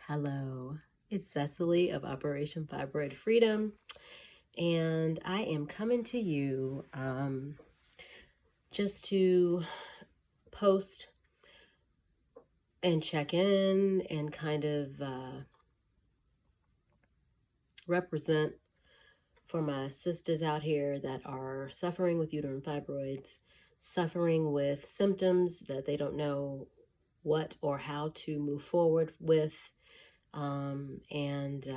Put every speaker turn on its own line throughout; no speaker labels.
Hello, it's Cecily of Operation Fibroid Freedom, and I am coming to you just to post and check in and kind of represent for my sisters out here that are suffering with uterine fibroids, suffering with symptoms that they don't know what or how to move forward with, and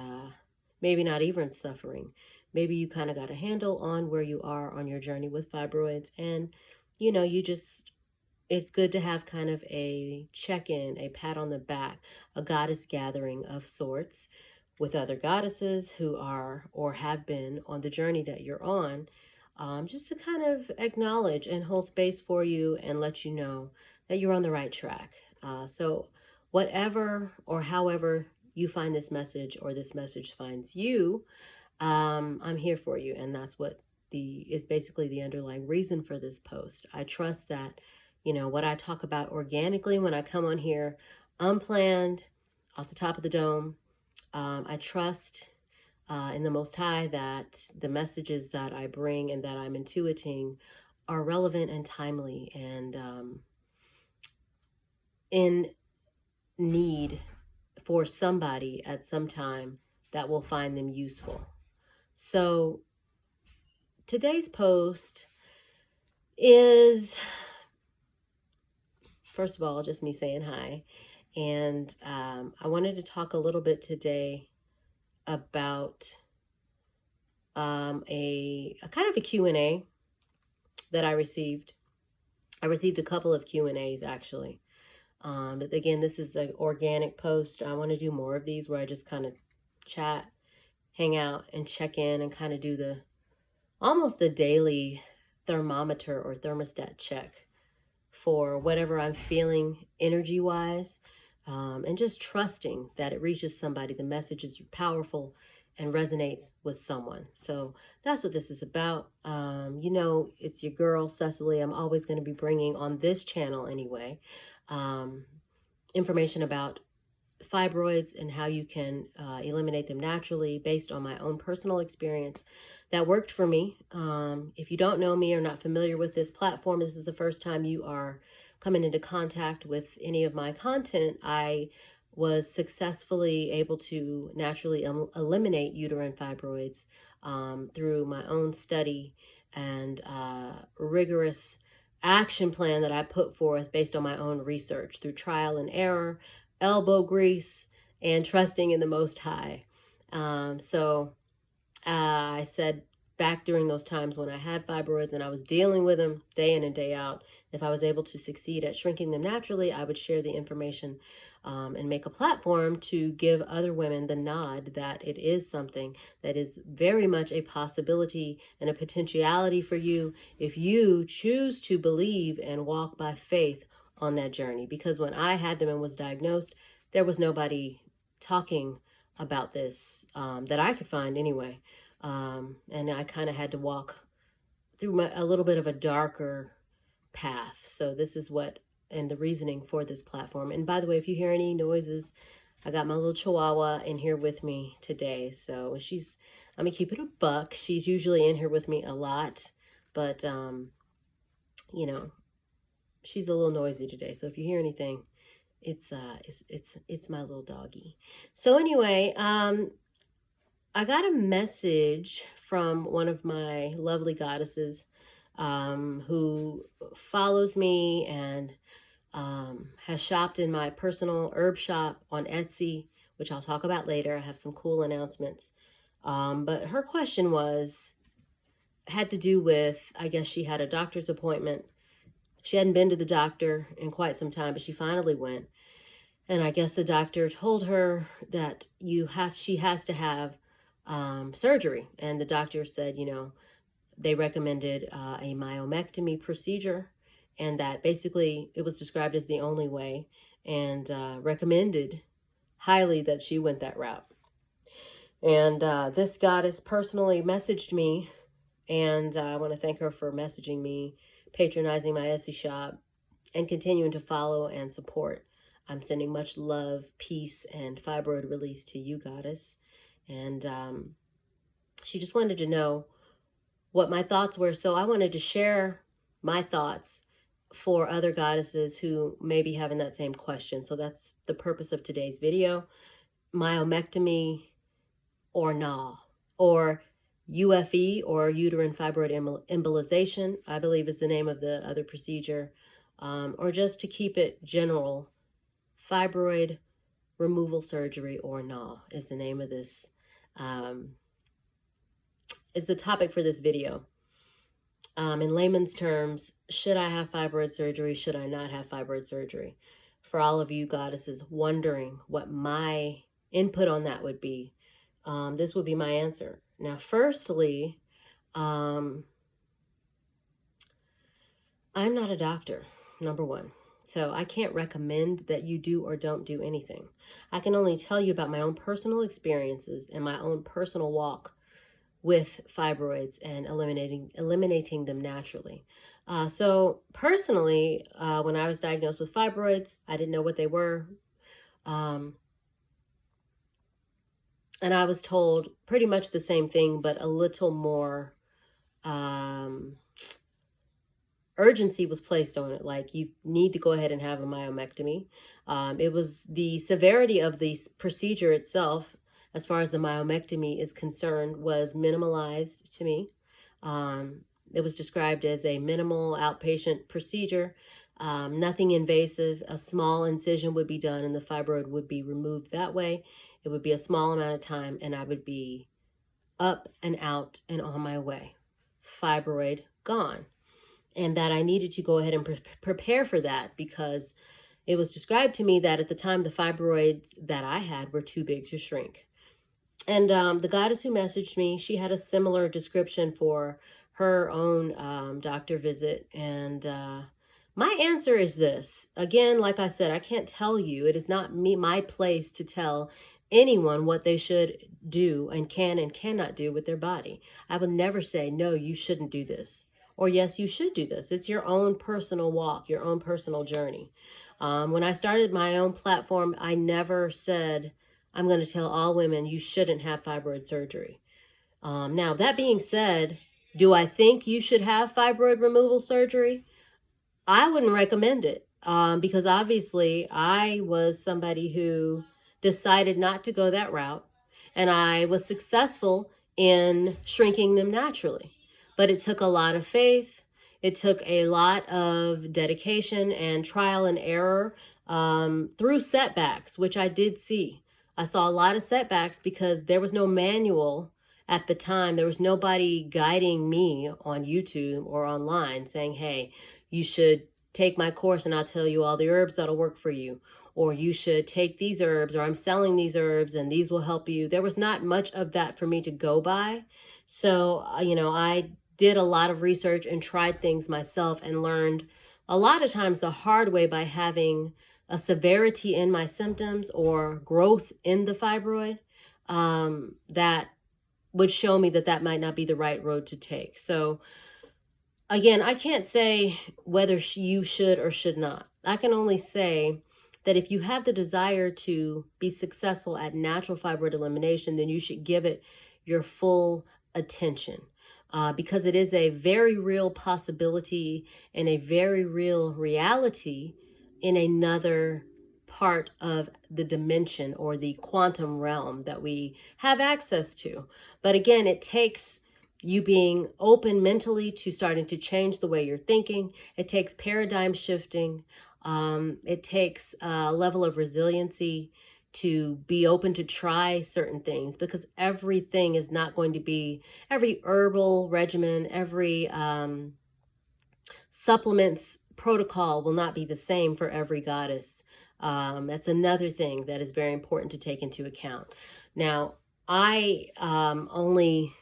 maybe not even suffering. Maybe you kind of got a handle on where you are on your journey with fibroids, and it's good to have kind of a check-in, a pat on the back, a goddess gathering of sorts with other goddesses who are or have been on the journey that you're on, just to kind of acknowledge and hold space for you and let you know that you're on the right track. So whatever or however you find this message or this message finds you, I'm here for you. And that's what is basically the underlying reason for this post. I trust that, what I talk about organically when I come on here, unplanned, off the top of the dome, I trust in the Most High that the messages that I bring and that I'm intuiting are relevant and timely and in need for somebody at some time that will find them useful. So today's post is, first of all, just me saying hi. And I wanted to talk a little bit today about a kind of a Q&A that I received. I received a couple of Q&As actually. But again, this is an organic post. I want to do more of these where I just kind of chat, hang out, and check in and kind of do almost the daily thermometer or thermostat check for whatever I'm feeling energy-wise, and just trusting that it reaches somebody. The message is powerful and resonates with someone. So that's what this is about. It's your girl, Cecily. I'm always going to be bringing on this channel anyway, information about fibroids and how you can eliminate them naturally based on my own personal experience that worked for me. If you don't know me or not familiar with this platform, this is the first time you are coming into contact with any of my content, I was successfully able to naturally eliminate uterine fibroids through my own study and rigorous action plan that I put forth based on my own research through trial and error, elbow grease, and trusting in the Most High. I said back during those times when I had fibroids and I was dealing with them day in and day out, if I was able to succeed at shrinking them naturally, I would share the information and make a platform to give other women the nod that it is something that is very much a possibility and a potentiality for you if you choose to believe and walk by faith on that journey. Because when I had them and was diagnosed, there was nobody talking about this that I could find anyway. And I kind of had to walk through a little bit of a darker path. So this is and the reasoning for this platform. And by the way, if you hear any noises, I got my little chihuahua in here with me today. So I'm gonna keep it a buck. She's usually in here with me a lot, but she's a little noisy today. So if you hear anything, it's my little doggy. So anyway, I got a message from one of my lovely goddesses who follows me and has shopped in my personal herb shop on Etsy, which I'll talk about later. I have some cool announcements. But her question had to do with, I guess she had a doctor's appointment. She hadn't been to the doctor in quite some time, but she finally went. And I guess the doctor told her that she has to have surgery. And the doctor said, they recommended a myomectomy procedure, and that basically it was described as the only way, and recommended highly that she went that route. And this goddess personally messaged me, and I want to thank her for messaging me, patronizing my Etsy shop, and continuing to follow and support I'm sending much love, peace, and fibroid release to you, goddess. And she just wanted to know what my thoughts were. So I wanted to share my thoughts for other goddesses who may be having that same question. So that's the purpose of today's video. Myomectomy or nah, or UFE, or uterine fibroid embolization, I believe is the name of the other procedure, or just to keep it general, fibroid removal surgery or nah is the name of this, is the topic for this video. In layman's terms, should I have fibroid surgery? Should I not have fibroid surgery? For all of you goddesses wondering what my input on that would be, this would be my answer. Now, firstly, I'm not a doctor, number one. So I can't recommend that you do or don't do anything. I can only tell you about my own personal experiences and my own personal walk with fibroids and eliminating them naturally. So personally, when I was diagnosed with fibroids, I didn't know what they were. And I was told pretty much the same thing, but a little more urgency was placed on it. Like, you need to go ahead and have a myomectomy. It was the severity of the procedure itself, as far as the myomectomy is concerned, was minimalized to me. It was described as a minimal outpatient procedure, nothing invasive. A small incision would be done and the fibroid would be removed that way. It would be a small amount of time and I would be up and out and on my way. Fibroid gone. And that I needed to go ahead and prepare for that, because it was described to me that at the time the fibroids that I had were too big to shrink. And the goddess who messaged me, she had a similar description for her own doctor visit. And my answer is this. Again, like I said, I can't tell you. It is not my place to tell anyone what they should do and can and cannot do with their body. I would never say, no, you shouldn't do this. Or yes, you should do this. It's your own personal walk, your own personal journey. When I started my own platform, I never said, I'm going to tell all women you shouldn't have fibroid surgery. Now, that being said, do I think you should have fibroid removal surgery? I wouldn't recommend it, because obviously I was somebody who decided not to go that route, and I was successful in shrinking them naturally. But it took a lot of faith. It took a lot of dedication and trial and error through setbacks, which I did see. I saw a lot of setbacks because there was no manual at the time. There was nobody guiding me on YouTube or online saying, hey, you should take my course and I'll tell you all the herbs that'll work for you. Or you should take these herbs, or I'm selling these herbs and these will help you. There was not much of that for me to go by. So, I did a lot of research and tried things myself and learned a lot of times the hard way by having a severity in my symptoms or growth in the fibroid that would show me that that might not be the right road to take. So again, I can't say whether you should or should not. I can only say that if you have the desire to be successful at natural fibroid elimination, then you should give it your full attention. Because it is a very real possibility and a very real reality in another part of the dimension or the quantum realm that we have access to. But again, it takes you being open mentally to starting to change the way you're thinking. It takes paradigm shifting. It takes a level of resiliency to be open to try certain things, because everything is not going to be, every herbal regimen, every supplements protocol will not be the same for every goddess. That's another thing that is very important to take into account. Now, I only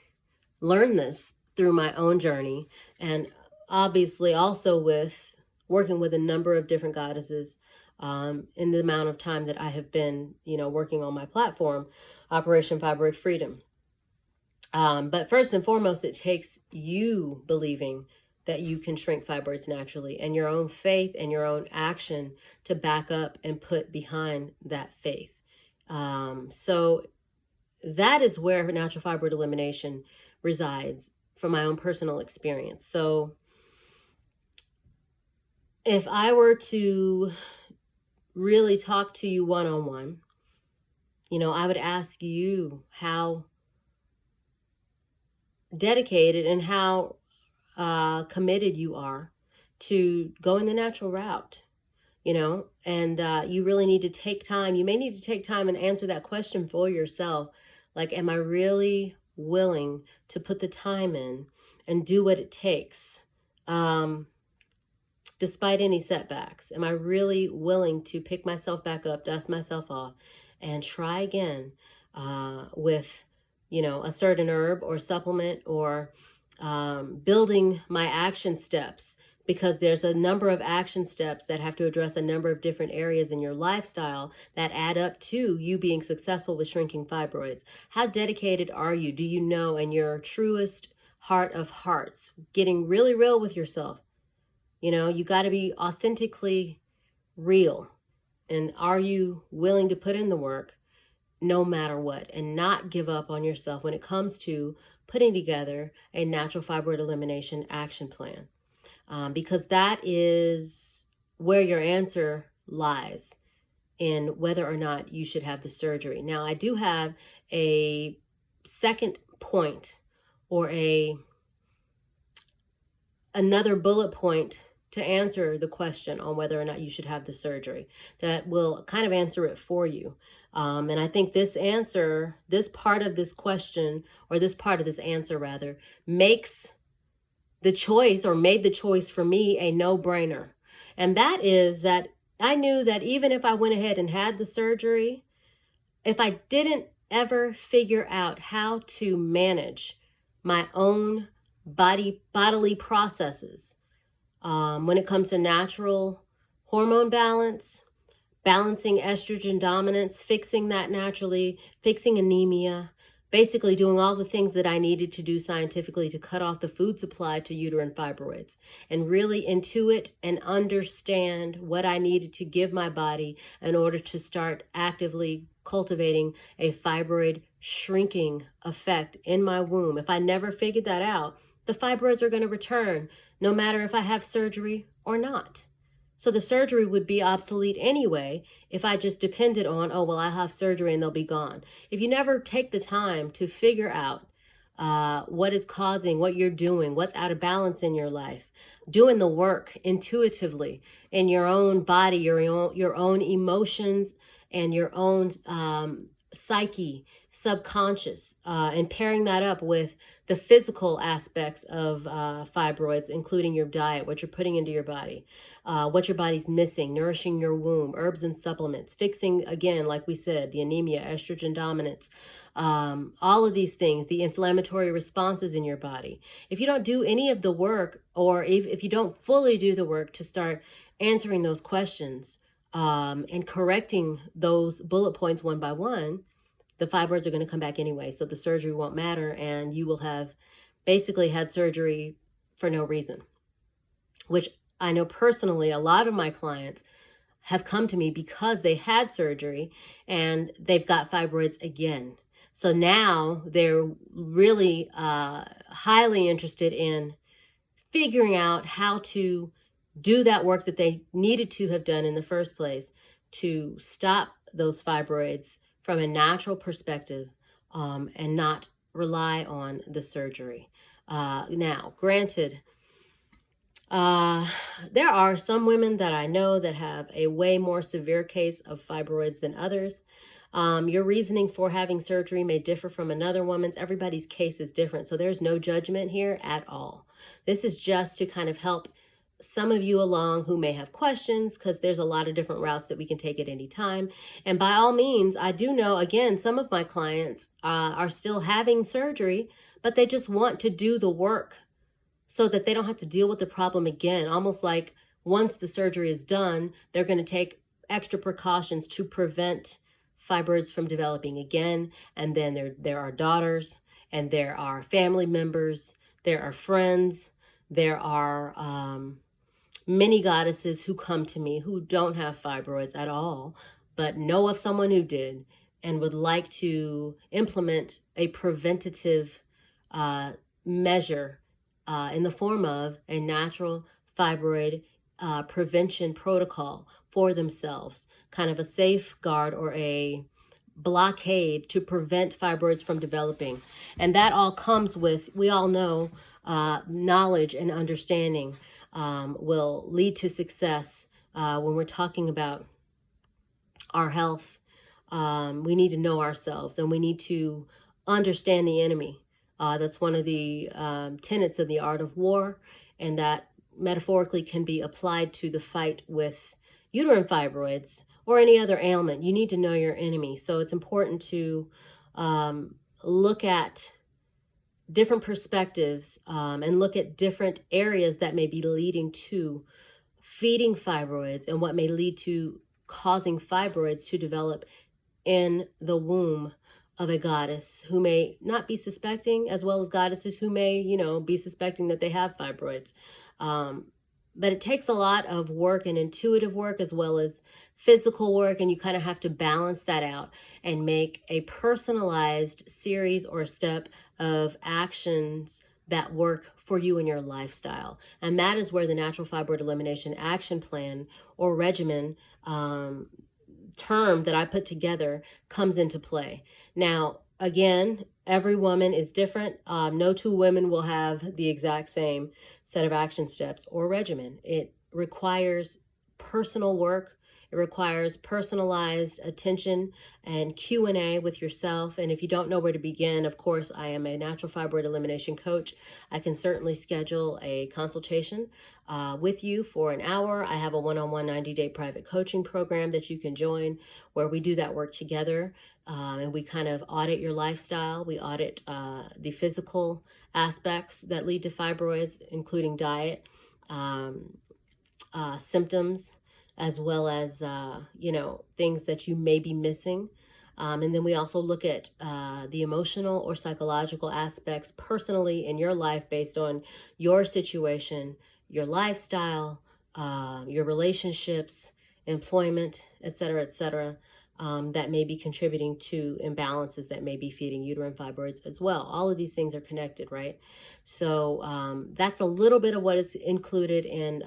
learned this through my own journey, and obviously also with working with a number of different goddesses in the amount of time that I have been, working on my platform, Operation Fibroid Freedom. But first and foremost, it takes you believing that you can shrink fibroids naturally, and your own faith and your own action to back up and put behind that faith. So that is where natural fibroid elimination resides from my own personal experience. So if I were to really talk to you one-on-one, I would ask you how dedicated and how committed you are to going the natural route, and you really need to take time. You may need to take time and answer that question for yourself. Like, am I really willing to put the time in and do what it takes, despite any setbacks? Am I really willing to pick myself back up, dust myself off, and try again with, a certain herb or supplement, or building my action steps? Because there's a number of action steps that have to address a number of different areas in your lifestyle that add up to you being successful with shrinking fibroids. How dedicated are you? Do you know in your truest heart of hearts, getting really real with yourself? You got to be authentically real. And are you willing to put in the work no matter what, and not give up on yourself when it comes to putting together a natural fibroid elimination action plan? Because that is where your answer lies in whether or not you should have the surgery. Now, I do have a second point, or another bullet point to answer the question on whether or not you should have the surgery that will kind of answer it for you. And I think this part of this question, or this part of this answer rather, makes the choice, or made the choice for me, a no-brainer. And that is that I knew that even if I went ahead and had the surgery, if I didn't ever figure out how to manage my own bodily processes, when it comes to natural hormone balance, balancing estrogen dominance, fixing that naturally, fixing anemia, basically doing all the things that I needed to do scientifically to cut off the food supply to uterine fibroids, and really intuit and understand what I needed to give my body in order to start actively cultivating a fibroid shrinking effect in my womb. If I never figured that out, the fibroids are going to return no matter if I have surgery or not. So the surgery would be obsolete anyway if I just depended on, oh, well, I have surgery and they'll be gone. If you never take the time to figure out what is causing what you're doing, what's out of balance in your life, doing the work intuitively in your own body, your own emotions, and your own psyche, subconscious, and pairing that up with the physical aspects of fibroids, including your diet, what you're putting into your body, what your body's missing, nourishing your womb, herbs and supplements, fixing, again, like we said, the anemia, estrogen dominance, all of these things, the inflammatory responses in your body. If you don't do any of the work, or if you don't fully do the work to start answering those questions and correcting those bullet points one by one, the fibroids are going to come back anyway. So the surgery won't matter, and you will have basically had surgery for no reason, which I know personally a lot of my clients have come to me because they had surgery and they've got fibroids again. So now they're really highly interested in figuring out how to do that work that they needed to have done in the first place to stop those fibroids from a natural perspective, and not rely on the surgery. Now, granted, there are some women that I know that have a way more severe case of fibroids than others. Your reasoning for having surgery may differ from another woman's. Everybody's case is different, so there's no judgment here at all. This is just to kind of help some of you along who may have questions, because there's a lot of different routes that we can take at any time. And by all means, I do know, again, some of my clients are still having surgery, but they just want to do the work so that they don't have to deal with the problem again. Almost like once the surgery is done, they're going to take extra precautions to prevent fibroids from developing again. And then there are daughters, and there are family members, there are friends, There are many goddesses who come to me who don't have fibroids at all, but know of someone who did and would like to implement a preventative measure in the form of a natural fibroid prevention protocol for themselves, kind of a safeguard or a blockade to prevent fibroids from developing. And that all comes with, we all know, knowledge and understanding will lead to success when we're talking about our health. We need to know ourselves, and we need to understand the enemy. That's one of the tenets of the art of war, and that metaphorically can be applied to the fight with uterine fibroids or any other ailment. You need to know your enemy. So it's important to look at different perspectives and look at different areas that may be leading to feeding fibroids and what may lead to causing fibroids to develop in the womb of a goddess who may not be suspecting, as well as goddesses who may, be suspecting that they have fibroids. But it takes a lot of work and intuitive work as well as physical work, and you kind of have to balance that out and make a personalized series or step of actions that work for you and your lifestyle. And that is where the Natural Fibroid Elimination Action Plan or regimen term that I put together comes into play. Now, again, every woman is different. No two women will have the exact same set of action steps or regimen. It requires personal work. It requires personalized attention and Q&A with yourself. And if you don't know where to begin, of course, I am a natural fibroid elimination coach. I can certainly schedule a consultation with you for an hour. I have a one-on-one 90-day private coaching program that you can join where we do that work together. And we kind of audit your lifestyle. We audit the physical aspects that lead to fibroids, including diet, symptoms, as well as, things that you may be missing. And then we also look at the emotional or psychological aspects personally in your life based on your situation, your lifestyle, your relationships, employment, et cetera, that may be contributing to imbalances that may be feeding uterine fibroids as well. All of these things are connected, right? So that's a little bit of what is included in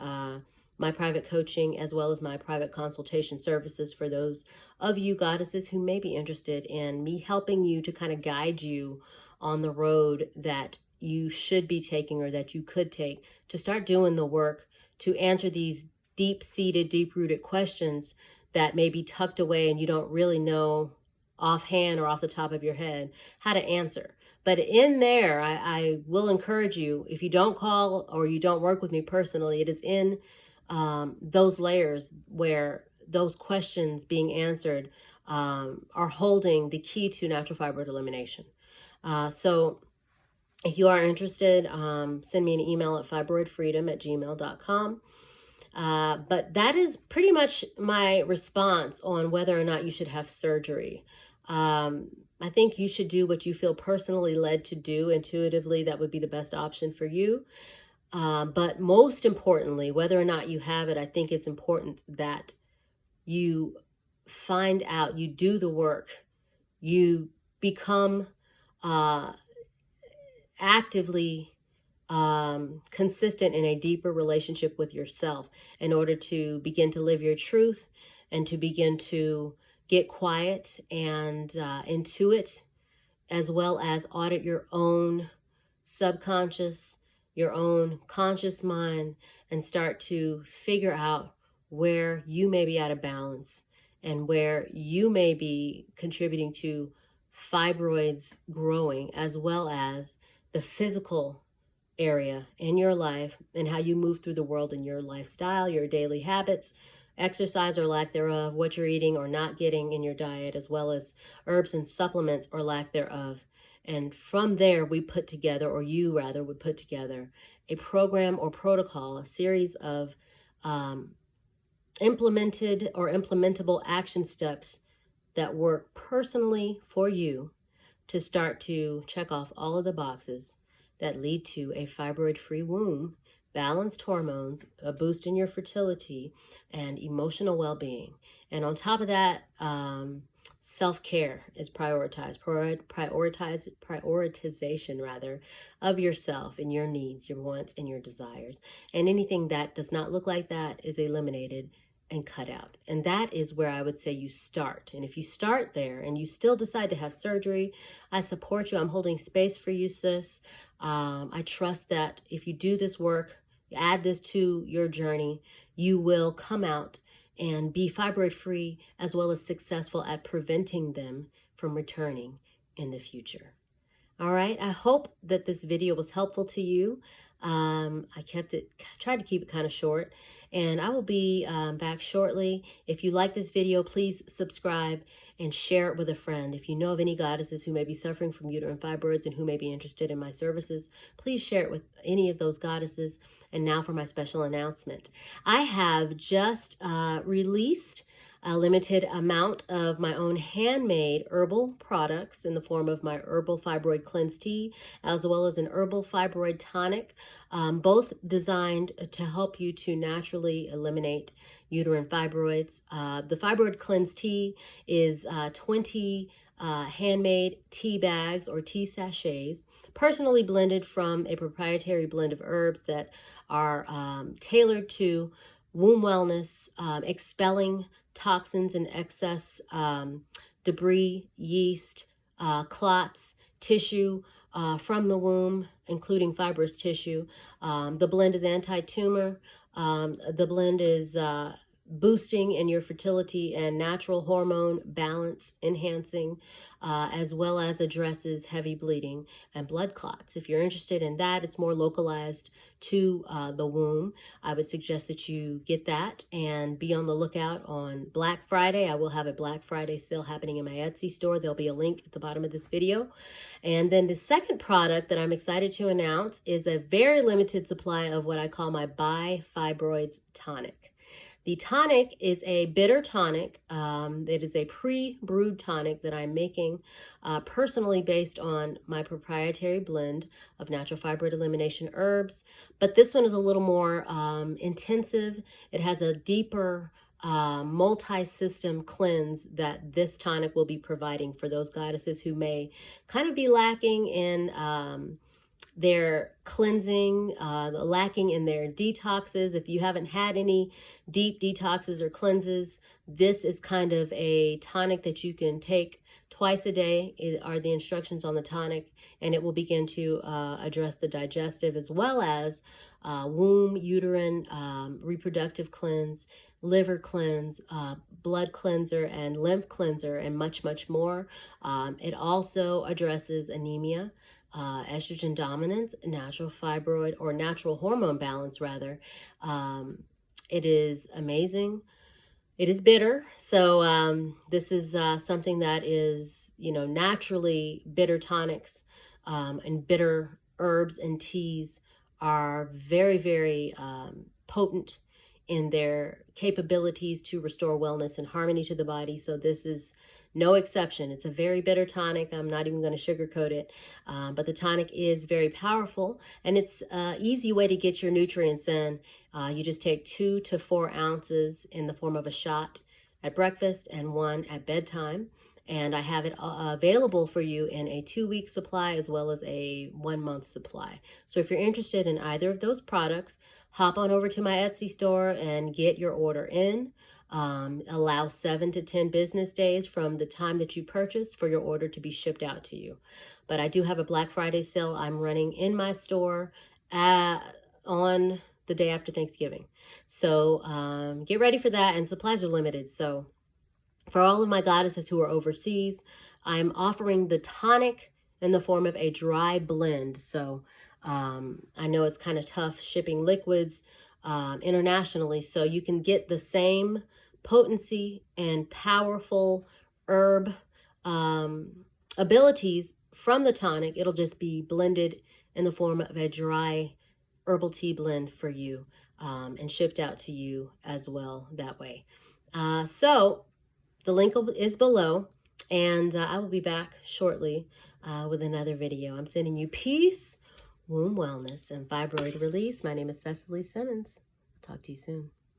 my private coaching, as well as my private consultation services for those of you goddesses who may be interested in me helping you to kind of guide you on the road that you should be taking or that you could take to start doing the work to answer these deep-seated, deep-rooted questions that may be tucked away and you don't really know offhand or off the top of your head how to answer. But in there, I will encourage you, if you don't call or you don't work with me personally, it is in those layers where those questions being answered are holding the key to natural fibroid elimination. So if you are interested, send me an email at fibroidfreedom@gmail.com. But that is pretty much my response on whether or not you should have surgery. I think you should do what you feel personally led to do intuitively. That would be the best option for you. But most importantly, whether or not you have it, I think it's important that you find out, you do the work, you become actively consistent in a deeper relationship with yourself in order to begin to live your truth and to begin to get quiet and intuit, as well as audit your own subconscious, your own conscious mind, and start to figure out where you may be out of balance and where you may be contributing to fibroids growing, as well as the physical area in your life and how you move through the world in your lifestyle, your daily habits, exercise or lack thereof, what you're eating or not getting in your diet, as well as herbs and supplements or lack thereof. And from there, we put together, or you rather would put together, a program or protocol, a series of implemented or implementable action steps that work personally for you to start to check off all of the boxes that lead to a fibroid-free womb balanced hormones, a boost in your fertility, and emotional well-being. And on top of that, self-care is prioritized. Prioritization rather of yourself and your needs, your wants, and your desires. And anything that does not look like that is eliminated and cut out. And that is where I would say you start. And if you start there and you still decide to have surgery, I support you. I'm holding space for you, sis. I trust that if you do this work, add this to your journey, you will come out and be fibroid free as well as successful at preventing them from returning in the future. All right, I hope that this video was helpful to you. I tried to keep it kind of short, and I will be back shortly. If you like this video, please subscribe and share it with a friend. If you know of any goddesses who may be suffering from uterine fibroids and who may be interested in my services, please share it with any of those goddesses. And now for my special announcement. I have just released a limited amount of my own handmade herbal products in the form of my herbal fibroid cleanse tea, as well as an herbal fibroid tonic, both designed to help you to naturally eliminate uterine fibroids. The fibroid cleanse tea is 20 handmade tea bags or tea sachets, personally blended from a proprietary blend of herbs that are tailored to womb wellness, expelling toxins and excess debris, yeast, clots, tissue from the womb, including fibrous tissue. The blend is anti-tumor. The blend is boosting in your fertility and natural hormone balance enhancing, as well as addresses heavy bleeding and blood clots. If you're interested in that, it's more localized to the womb. I would suggest that you get that and be on the lookout on Black Friday. I will have a Black Friday sale happening in my Etsy store. There'll be a link at the bottom of this video. And then the second product that I'm excited to announce is a very limited supply of what I call my ByeFibroids Tonic. The tonic is a bitter tonic. It is a pre-brewed tonic that I'm making personally based on my proprietary blend of natural fibroid elimination herbs. But this one is a little more intensive. It has a deeper multi-system cleanse that this tonic will be providing for those goddesses who may kind of be lacking in their cleansing, lacking in their detoxes. If you haven't had any deep detoxes or cleanses, this is kind of a tonic that you can take twice a day. Are the instructions on the tonic, and it will begin to address the digestive as well as womb, uterine, reproductive cleanse, liver cleanse, blood cleanser, and lymph cleanser, and much, much more. It also addresses anemia, estrogen dominance, natural fibroid or natural hormone balance rather. It is amazing. It is bitter. So this is something that is, naturally bitter tonics and bitter herbs and teas are very, very potent in their capabilities to restore wellness and harmony to the body. So this is no exception. It's a very bitter tonic. I'm not even going to sugarcoat it, but the tonic is very powerful, and it's an easy way to get your nutrients in. You just take 2 to 4 ounces in the form of a shot at breakfast and 1 at bedtime. And I have it available for you in a 2-week supply as well as a 1-month supply. So if you're interested in either of those products, hop on over to my Etsy store and get your order in. Allow 7 to 10 business days from the time that you purchase for your order to be shipped out to you. But I do have a Black Friday sale I'm running in my store on the day after Thanksgiving. So get ready for that, and supplies are limited. So for all of my goddesses who are overseas, I'm offering the tonic in the form of a dry blend. So I know it's kind of tough shipping liquids internationally, so you can get the same potency and powerful herb abilities from the tonic. It'll just be blended in the form of a dry herbal tea blend for you and shipped out to you as well that way. So the link is below, and I will be back shortly with another video. I'm sending you peace, womb wellness and fibroid release. My name is CeciliS. I'll talk to you soon.